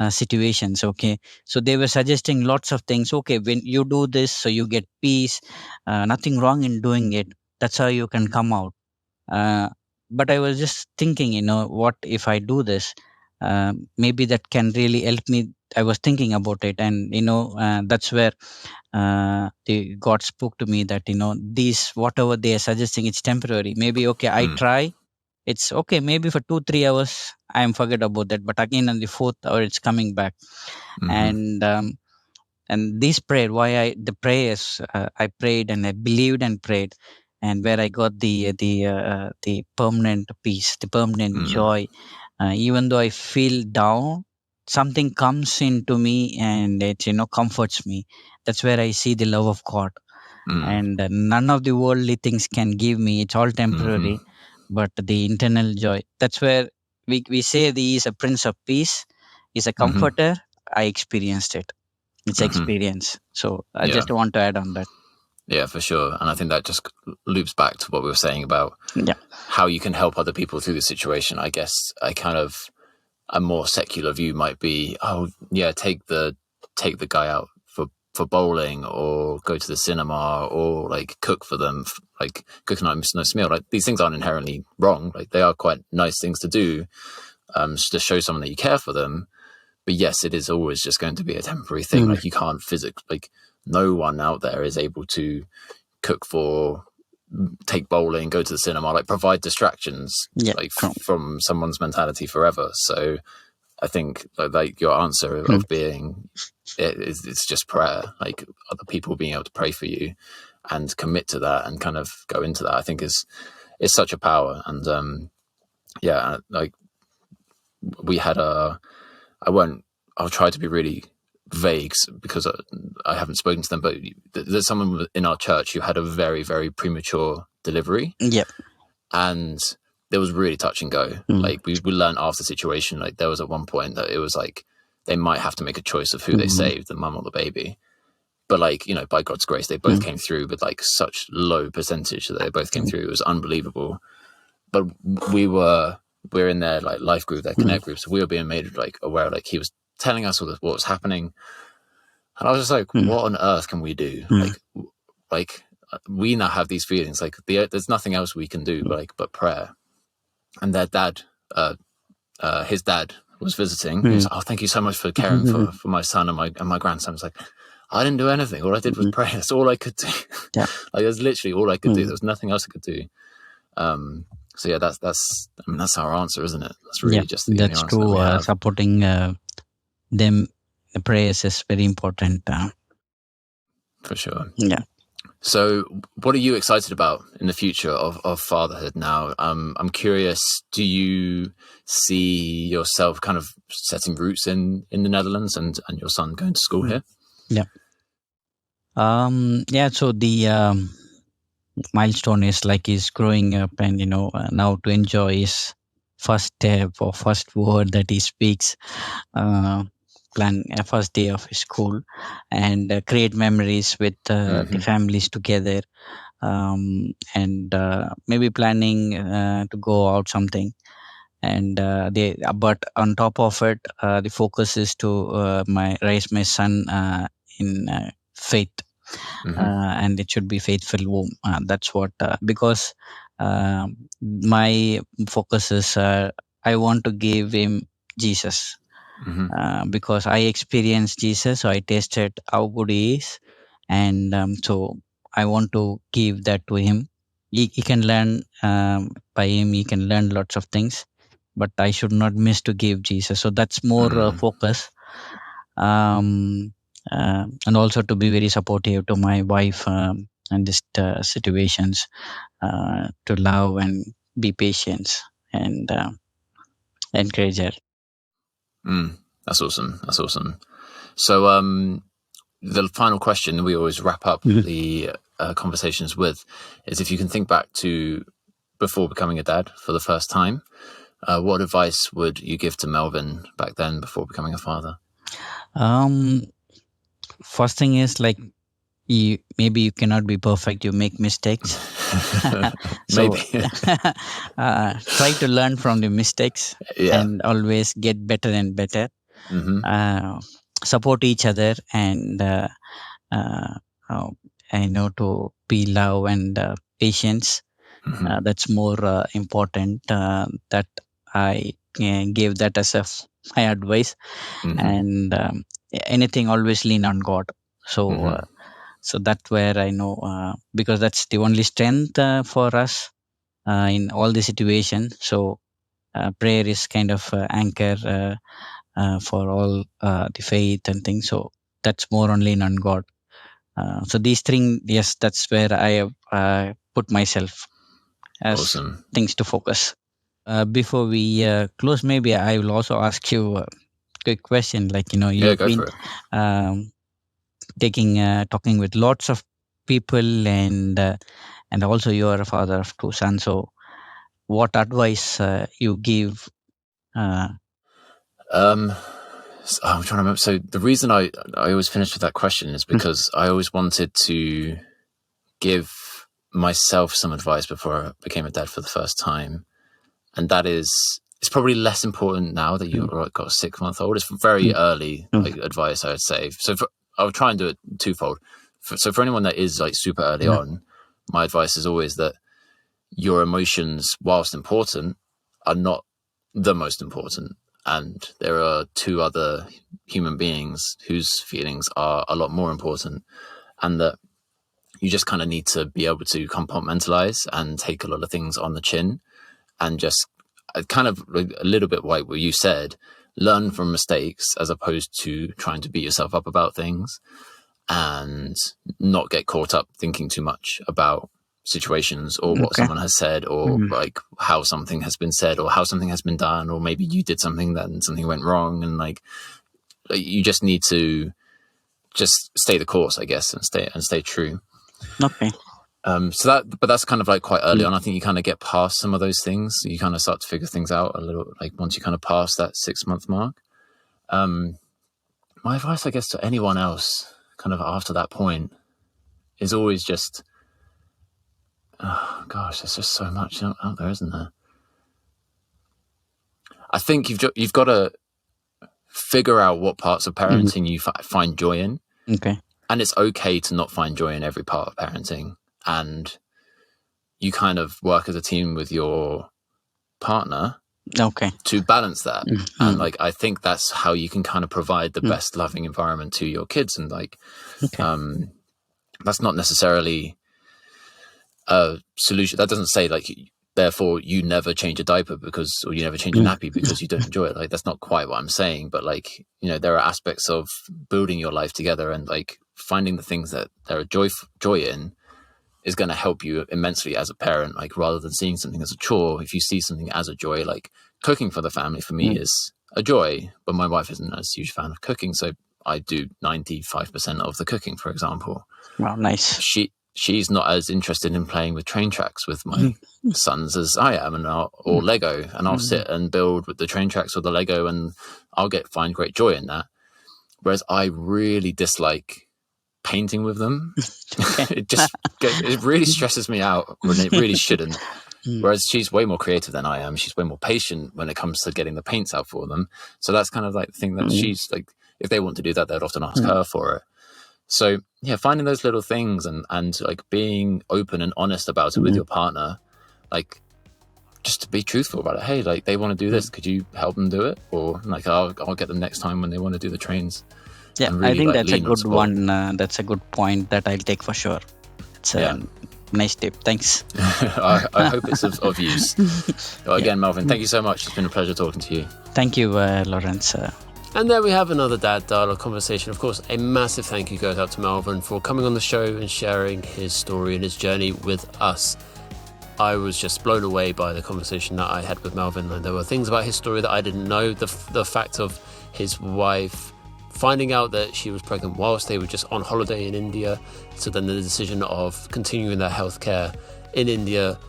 [SPEAKER 1] situations. Okay, so they were suggesting lots of things. Okay, when you do this, so you get peace. Nothing wrong in doing it. That's how you can come out. uh, but I was just thinking, what if I do this? Maybe that can really help me. I was thinking about it, and that's where the God spoke to me that, these whatever they are suggesting, it's temporary. Maybe okay, I
[SPEAKER 2] mm,
[SPEAKER 1] try. It's okay. Maybe for 2-3 hours I am forget about that, but again on the fourth hour it's coming back.
[SPEAKER 2] mm-hmm,
[SPEAKER 1] And this prayer, why the prayers, I prayed and I believed and prayed, and where I got the permanent peace, the permanent
[SPEAKER 2] mm,
[SPEAKER 1] joy. Even though I feel down, something comes into me and it comforts me. That's where I see the love of God.
[SPEAKER 2] mm,
[SPEAKER 1] And none of the worldly things can give me. It's all
[SPEAKER 2] mm-hmm,
[SPEAKER 1] temporary, but the internal joy, that's where we say he is a prince of peace, is a
[SPEAKER 2] mm-hmm,
[SPEAKER 1] comforter. I experienced it. It's
[SPEAKER 2] mm-hmm.
[SPEAKER 1] experience. So I
[SPEAKER 2] Yeah.
[SPEAKER 1] just want to add on that.
[SPEAKER 2] Yeah, for sure. And I think that just loops back to what we were saying about
[SPEAKER 1] Yeah.
[SPEAKER 2] how you can help other people through the situation. I guess I kind of a more secular view might be, oh yeah, take the guy out for bowling or go to the cinema or like cook for them, like cook a nice meal. Like these things aren't inherently wrong. Like they are quite nice things to do, to show someone that you care for them. But yes, it is always just going to be a temporary thing.
[SPEAKER 1] Mm.
[SPEAKER 2] Like you can't like no one out there is able to cook for, take bowling, go to the cinema, like provide distractions
[SPEAKER 1] Yeah.
[SPEAKER 2] like
[SPEAKER 1] True.
[SPEAKER 2] from someone's mentality forever. So I think like your answer
[SPEAKER 1] Mm.
[SPEAKER 2] of being it's just prayer, like other people being able to pray for you and commit to that and kind of go into that, I think is such a power. And yeah, like we had I'll try to be really vague because I haven't spoken to them, but there's someone in our church who had a very, very premature delivery,
[SPEAKER 1] Yep.
[SPEAKER 2] and it was really touch and go.
[SPEAKER 1] Mm.
[SPEAKER 2] Like we learned after the situation, like there was at one point that it was like they might have to make a choice of who they
[SPEAKER 1] Mm.
[SPEAKER 2] saved, the mum or the baby. But like, by God's grace, they both
[SPEAKER 1] Mm.
[SPEAKER 2] came through with like such low percentage that they both came through. It was unbelievable. But we're in their like life group, their
[SPEAKER 1] Mm.
[SPEAKER 2] connect group, so we were being made like aware, like he was telling us what was happening. And I was just like,
[SPEAKER 1] Mm.
[SPEAKER 2] what on earth can we do?
[SPEAKER 1] Mm.
[SPEAKER 2] Like we now have these feelings. Like there's nothing else we can do, but prayer. And their dad, his dad was visiting. He was like, oh, thank you so much for caring for my son and my grandson. I was like, I didn't do anything. All I did was pray. That's all I could do.
[SPEAKER 1] Yeah.
[SPEAKER 2] Like that's literally all I could do. There was nothing else I could do. So yeah, that's our answer, isn't it? That's really just the only
[SPEAKER 1] that's
[SPEAKER 2] answer that
[SPEAKER 1] true.
[SPEAKER 2] we have.
[SPEAKER 1] Supporting them, the prayers is very important.
[SPEAKER 2] For sure.
[SPEAKER 1] Yeah.
[SPEAKER 2] So what are you excited about in the future of fatherhood now? I'm curious, do you see yourself kind of setting roots in the Netherlands and your son going to school here?
[SPEAKER 1] Yeah. So the milestone is like he's growing up and, now to enjoy his first step or first word that he speaks, plan a first day of his school, and create memories with the families together, and maybe planning to go out something. And but on top of it, the focus is to raise my son in faith, and it should be faithful womb. That's what, because my focus is, I want to give him Jesus, because I experienced Jesus, so I tasted how good he is, and so I want to give that to him. He can learn, by him. He can learn lots of things, but I should not miss to give Jesus. So that's more focus, and also to be very supportive to my wife, and this situations, to love and be patient and encourage her.
[SPEAKER 2] That's awesome. That's awesome. So the final question we always wrap up the conversations with is, if you can think back to before becoming a dad for the first time, what advice would you give to Melvin back then before becoming a father?
[SPEAKER 1] First thing is, like, maybe you cannot be perfect, you make mistakes. So try to learn from the mistakes, and always get better and better. Support each other, and to be love and patience. That's more important, that I gave that as my advice. And anything, always lean on God. So that's where I know, because that's the only strength for us in all the situations. So prayer is kind of anchor for all the faith and things. So that's more on lean on God. So these things, yes, that's where I have put myself as things to focus. Before we close, maybe I will also ask you a quick question. Like, you've been talking with lots of people, and also you are a father of two sons. So what advice you give?
[SPEAKER 2] I'm trying to remember. So the reason I always finish with that question is because I always wanted to give myself some advice before I became a dad for the first time. And that is, it's probably less important now that you've got a 6-month-old. It's very early advice, I would say. So I'll try and do it twofold. So for anyone that is like super early on, my advice is always that your emotions, whilst important, are not the most important. And there are two other human beings whose feelings are a lot more important, and that you just kind of need to be able to compartmentalize and take a lot of things on the chin, and just kind of a little bit like what you said, learn from mistakes as opposed to trying to beat yourself up about things, and not get caught up thinking too much about situations or what someone has said, or like how something has been said or how something has been done, or maybe you did something that and something went wrong, and like you just need to just stay the course, I guess, and stay true. So that's kind of like quite early on. I think you kind of get past some of those things. You kind of start to figure things out a little, like once you kind of pass that 6-month mark. My advice, I guess, to anyone else kind of after that point is always just, oh gosh, there's just so much out there, isn't there? I think you've got to figure out what parts of parenting you find joy in.
[SPEAKER 1] Okay.
[SPEAKER 2] And it's okay to not find joy in every part of parenting. And you kind of work as a team with your partner
[SPEAKER 1] Okay.
[SPEAKER 2] to balance that.
[SPEAKER 1] Mm-hmm.
[SPEAKER 2] And like, I think that's how you can kind of provide the best loving environment to your kids. And like, that's not necessarily a solution. That doesn't say like, therefore you never change a diaper or you never change a nappy because you don't enjoy it. Like, that's not quite what I'm saying, but like, you know, there are aspects of building your life together and like finding the things that there are joy in is going to help you immensely as a parent. Like, rather than seeing something as a chore, if you see something as a joy, like cooking for the family for me is a joy, but my wife isn't a huge fan of cooking. So I do 95% of the cooking, for example.
[SPEAKER 1] Wow, nice.
[SPEAKER 2] She's not as interested in playing with train tracks with my sons as I am, or Lego, and I'll sit and build with the train tracks or the Lego, and I'll find great joy in that. Whereas I really dislike painting with them. It really stresses me out when it really shouldn't. Whereas she's way more creative than I am. She's way more patient when it comes to getting the paints out for them. So that's kind of like the thing that she's like, if they want to do that, they'd often ask her for it. So yeah, finding those little things and like being open and honest about it with your partner, like just to be truthful about it. Hey, like they want to do this, could you help them do it? Or like I'll get them next time when they want to do the trains.
[SPEAKER 1] Yeah,
[SPEAKER 2] really,
[SPEAKER 1] I think
[SPEAKER 2] like,
[SPEAKER 1] that's a good one. That's a good point that I'll take for sure. It's a nice tip. Thanks.
[SPEAKER 2] I hope it's of use. Well, again, Melvin, thank you so much. It's been a pleasure talking to you.
[SPEAKER 1] Thank you, Laurence.
[SPEAKER 2] And there we have another Dad Dialogue conversation. Of course, a massive thank you goes out to Melvin for coming on the show and sharing his story and his journey with us. I was just blown away by the conversation that I had with Melvin. And there were things about his story that I didn't know. The fact of his wife finding out that she was pregnant whilst they were just on holiday in India. So then the decision of continuing their healthcare in India,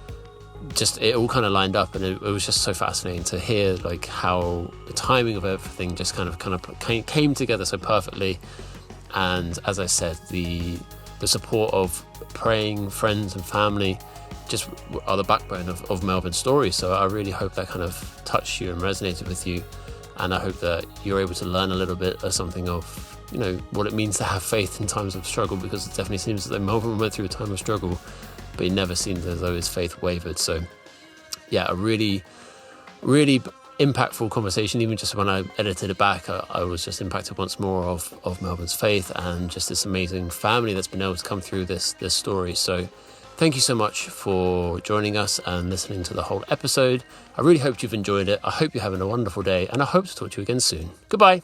[SPEAKER 2] just it all kind of lined up, and it was just so fascinating to hear like how the timing of everything just kind of came together so perfectly. And as I said, the support of praying friends and family just are the backbone of Melvin's story. So I really hope that kind of touched you and resonated with you, and I hope that you're able to learn a little bit of something of, you know, what it means to have faith in times of struggle, because it definitely seems that Melvin went through a time of struggle, but he never seemed as though his faith wavered. So yeah, a really, really impactful conversation. Even just when I edited it back, I was just impacted once more of Melvin's faith and just this amazing family that's been able to come through this story. So thank you so much for joining us and listening to the whole episode. I really hope you've enjoyed it. I hope you're having a wonderful day, and I hope to talk to you again soon. Goodbye.